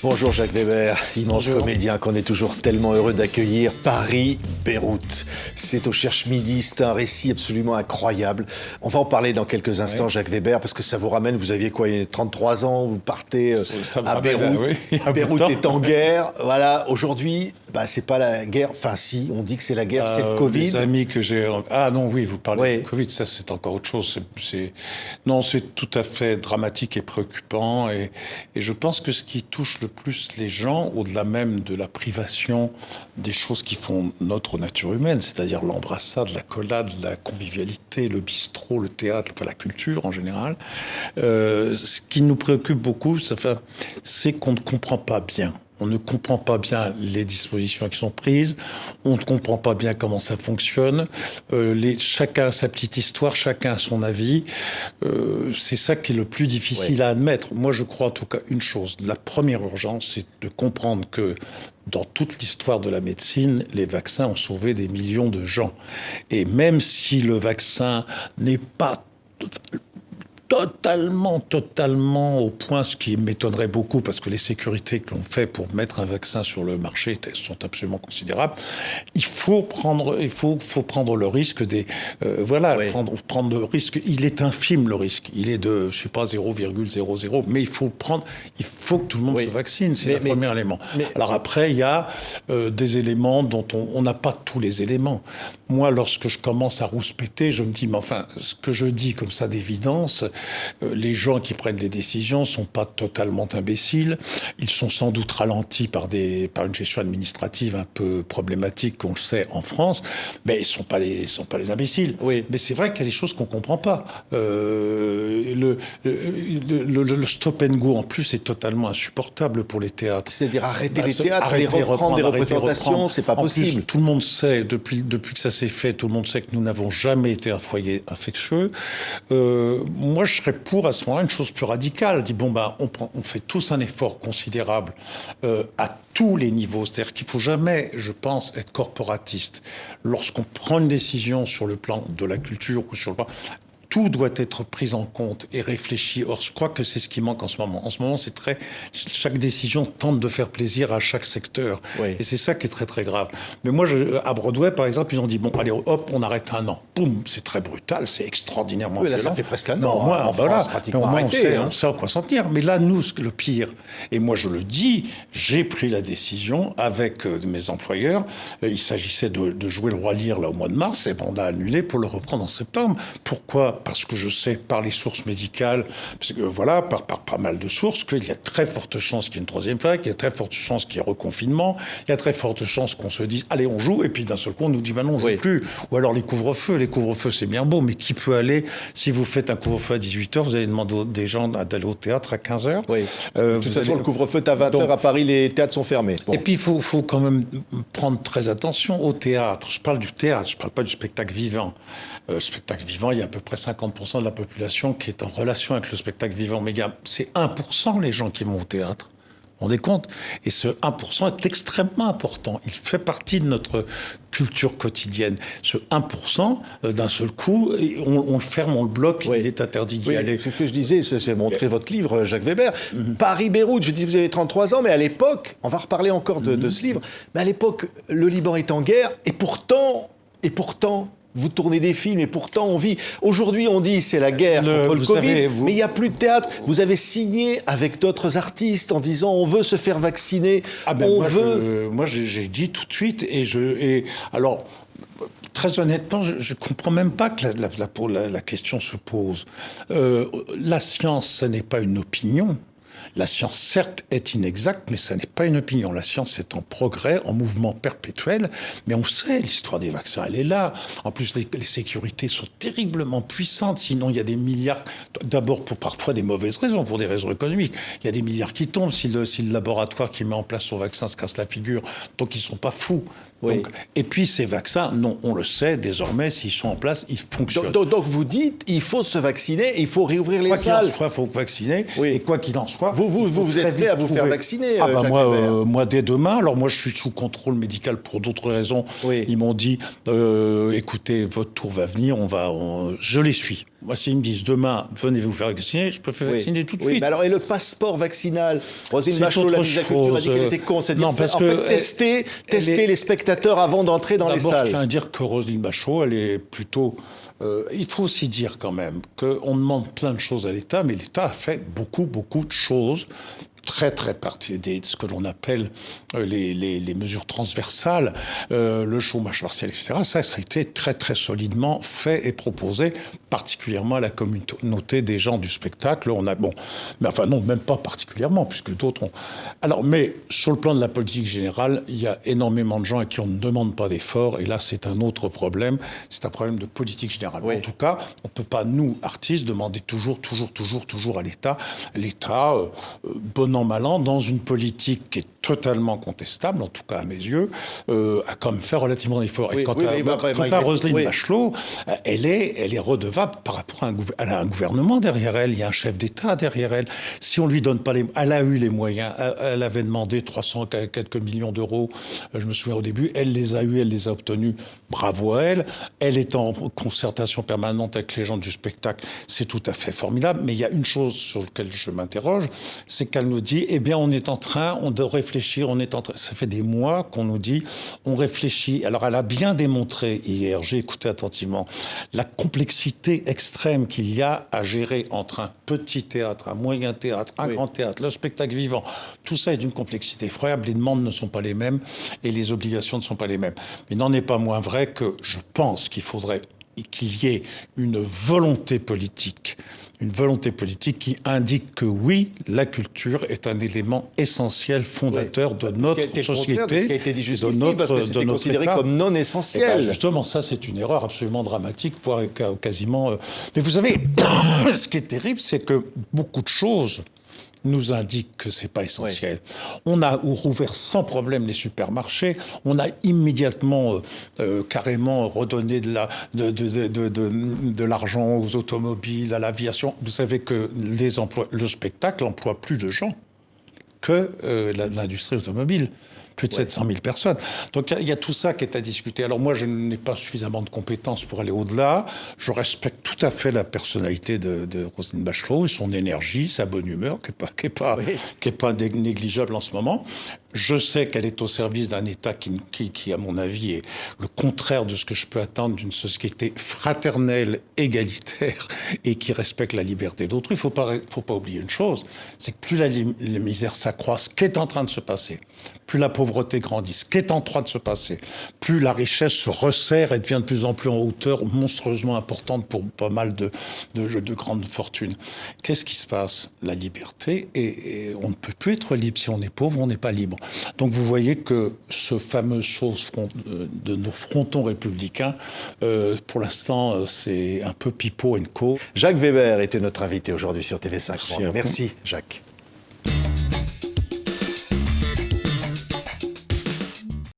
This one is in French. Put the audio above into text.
Bonjour Jacques Weber, immense comédien qu'on est toujours tellement heureux d'accueillir. Paris-Beyrouth, c'est au Cherche Midi, c'est un récit absolument incroyable. On va en parler dans quelques instants, Jacques Weber, parce que ça vous ramène, vous aviez quoi, 33 ans, vous partez à Beyrouth. Beyrouth est en guerre, voilà, aujourd'hui, c'est pas la guerre, enfin si, on dit que c'est la guerre, c'est le Covid. Les amis que j'ai... Ah non, oui, vous parlez du Covid, ça c'est encore autre chose. Non, c'est tout à fait dramatique et préoccupant, et je pense que ce qui touche le plus les gens, au-delà même de la privation des choses qui font notre nature humaine, c'est-à-dire l'embrassade, l'accolade, la convivialité, le bistrot, le théâtre, la culture en général, ce qui nous préoccupe beaucoup, c'est qu'on ne comprend pas bien. On ne comprend pas bien les dispositions qui sont prises, on ne comprend pas bien comment ça fonctionne, chacun a sa petite histoire, chacun a son avis. C'est ça qui est le plus difficile à admettre. Moi, je crois en tout cas une chose. La première urgence, c'est de comprendre que dans toute l'histoire de la médecine, les vaccins ont sauvé des millions de gens. Et même si le vaccin n'est pas totalement au point, ce qui m'étonnerait beaucoup, parce que les sécurités que l'on fait pour mettre un vaccin sur le marché sont absolument considérables. Il faut prendre le risque prendre le risque. Il est infime, le risque. Il est de, 0,00, mais il faut que tout le monde se vaccine. C'est le premier élément. Alors après, il y a des éléments dont on n'a pas tous les éléments. Moi, lorsque je commence à rouspéter, je me dis, mais enfin, ce que je dis comme ça d'évidence, les gens qui prennent des décisions sont pas totalement imbéciles. Ils sont sans doute ralentis par une gestion administrative un peu problématique, qu'on le sait en France, mais ils sont pas les imbéciles. Oui. Mais c'est vrai qu'il y a des choses qu'on comprend pas. Le stop and go, en plus, est totalement insupportable pour les théâtres. C'est-à-dire arrêter les théâtres, reprendre des représentations, c'est pas possible. En plus, tout le monde sait, depuis que ça s'est fait, tout le monde sait que nous n'avons jamais été un foyer infectieux. Moi, je serais pour, à ce moment-là, une chose plus radicale. On fait tous un effort considérable à tous les niveaux. C'est-à-dire qu'il ne faut jamais, je pense, être corporatiste. Lorsqu'on prend une décision sur le plan de la culture ou sur le plan... Tout doit être pris en compte et réfléchi. Or, je crois que c'est ce qui manque en ce moment. En ce moment, chaque décision tente de faire plaisir à chaque secteur. Oui. Et c'est ça qui est très, très grave. Mais moi, à Broadway, par exemple, ils ont dit, allez, hop, on arrête un an. Boum, c'est très brutal, c'est extraordinairement violent. Là, ça fait presque un an. En France, pratiquement arrêté. On sait à quoi s'en tenir. Mais là, nous, le pire, et moi, je le dis, j'ai pris la décision avec mes employeurs. Il s'agissait de jouer le Roi Lear, là, au mois de mars, et on a annulé pour le reprendre en septembre. Pourquoi ? Parce que je sais par les sources médicales, parce que par pas mal de sources, qu'il y a très forte chance qu'il y ait une troisième vague, il y a très forte chance qu'il y ait reconfinement, il y a très forte chance qu'on se dise allez on joue, et puis d'un seul coup on nous dit non on joue plus. Ou alors les couvre-feux c'est bien beau, mais qui peut aller, si vous faites un couvre-feu à 18h, vous allez demander aux gens d'aller au théâtre à 15h. Oui. De toute façon le couvre-feu est à 20h, à Paris les théâtres sont fermés. Bon. Et puis il faut quand même prendre très attention au théâtre. Je parle du théâtre, je parle pas du spectacle vivant. Spectacle vivant, il y a à peu près 50% de la population qui est en relation avec le spectacle vivant. Mais c'est 1% les gens qui vont au théâtre. Vous vous rendez compte ? Et ce 1% est extrêmement important. Il fait partie de notre culture quotidienne. Ce 1%, d'un seul coup, on le ferme, on le bloque, il est interdit d'y aller. C'est ce que je disais, c'est montrer votre livre, Jacques Weber. Paris-Beyrouth, je dis vous avez 33 ans, mais à l'époque, on va reparler encore de ce livre, mais à l'époque, le Liban est en guerre, et pourtant, vous tournez des films et pourtant on vit... Aujourd'hui, on dit c'est la guerre contre le Covid, mais il n'y a plus de théâtre. Vous avez signé avec d'autres artistes en disant on veut se faire vacciner, Moi, j'ai dit tout de suite, alors... Très honnêtement, je ne comprends même pas que la question se pose. La science, ce n'est pas une opinion. La science, certes, est inexacte, mais ça n'est pas une opinion. La science est en progrès, en mouvement perpétuel, mais on sait, l'histoire des vaccins, elle est là. En plus, les sécurités sont terriblement puissantes, sinon il y a des milliards, d'abord pour parfois des mauvaises raisons, pour des raisons économiques. Il y a des milliards qui tombent si le laboratoire qui met en place son vaccin se casse la figure, donc ils ne sont pas fous. Donc, et puis ces vaccins, non, on le sait désormais, s'ils sont en place, ils fonctionnent. Donc vous dites, il faut se vacciner, il faut réouvrir les salles. Quoi qu'il en soit, il faut vacciner, et quoi qu'il en soit, soit. Vous êtes prêt à vous faire vacciner, Jacques Weber? Moi, dès demain. Alors moi, je suis sous contrôle médical pour d'autres raisons. Oui. Ils m'ont dit, écoutez, votre tour va venir, je les suis. Moi, s'ils me disent demain, venez vous faire vacciner, je peux faire vacciner tout de suite. Mais alors, et le passeport vaccinal? Roselyne Bachelot, la ministre de la Culture, a dit qu'elle était contre. C'est-à-dire, non, parce tester les spectateurs avant d'entrer dans les salles. D'abord, je tiens à dire que Roselyne Bachelot, elle est plutôt... il faut aussi dire quand même qu'on demande plein de choses à l'État, mais l'État a fait beaucoup de choses très ce que l'on appelle les mesures transversales, le chômage partiel, etc. Ça a été très solidement fait et proposé, particulièrement à la communauté des gens du spectacle. Non, même pas particulièrement, puisque d'autres ont... Alors, mais sur le plan de la politique générale, il y a énormément de gens à qui on ne demande pas d'efforts, et là, c'est un autre problème. C'est un problème de politique générale. Oui. En tout cas, on ne peut pas, nous, artistes, demander toujours à l'État. L'État, bon an, mal an, dans une politique qui est totalement contestable, en tout cas à mes yeux, a quand même fait relativement d'efforts. Et quant à Roselyne Bachelot, elle est redevable par rapport à un gouvernement derrière elle. Il y a un chef d'État derrière elle. Si on lui donne pas elle a eu les moyens. Elle avait demandé 300 quelques millions d'euros. Je me souviens au début, elle les a eus, elle les a obtenus. Bravo à elle. Elle est en concertation permanente avec les gens du spectacle. C'est tout à fait formidable. Mais il y a une chose sur laquelle je m'interroge, c'est qu'elle nous dit, on est en train de réfléchir, ça fait des mois qu'on nous dit, on réfléchit. Alors, elle a bien démontré hier, j'ai écouté attentivement, la complexité extrême qu'il y a à gérer entre un petit théâtre, un moyen théâtre, un grand théâtre, le spectacle vivant. Tout ça est d'une complexité effroyable. Les demandes ne sont pas les mêmes et les obligations ne sont pas les mêmes. Mais il n'en est pas moins vrai que je pense qu'il faudrait qu'il y ait une volonté politique qui indique que oui, la culture est un élément essentiel, fondateur de notre société, qui a été dit jusqu'ici, parce que c'était considéré comme non essentiel. Justement, ça, c'est une erreur absolument dramatique, voire quasiment... Mais vous savez, ce qui est terrible, c'est que beaucoup de choses nous indique que c'est pas essentiel. On a rouvert sans problème les supermarchés. On a immédiatement, carrément redonné de l'argent aux automobiles, à l'aviation. Vous savez que le spectacle emploie plus de gens que l'industrie automobile. Plus de 700 000 personnes. Donc il y a tout ça qui est à discuter. Alors moi, je n'ai pas suffisamment de compétences pour aller au-delà. Je respecte tout à fait la personnalité de Roselyne Bachelot, son énergie, sa bonne humeur, qui est pas négligeable en ce moment. Je sais qu'elle est au service d'un État qui, à mon avis, est le contraire de ce que je peux attendre d'une société fraternelle, égalitaire et qui respecte la liberté d'autrui. Il faut pas oublier une chose, c'est que plus la misère s'accroît, ce qui est en train de se passer, plus la pauvreté grandit, ce qui est en train de se passer, plus la richesse se resserre et devient de plus en plus en hauteur, monstrueusement importante pour pas mal de grandes fortunes. Qu'est-ce qui se passe? La liberté, et on ne peut plus être libre. Si on est pauvre, on n'est pas libre. Donc vous voyez que ce fameux chose de nos frontons républicains, pour l'instant, c'est un peu pipeau & co. Jacques Weber était notre invité aujourd'hui sur TV5. Merci Jacques.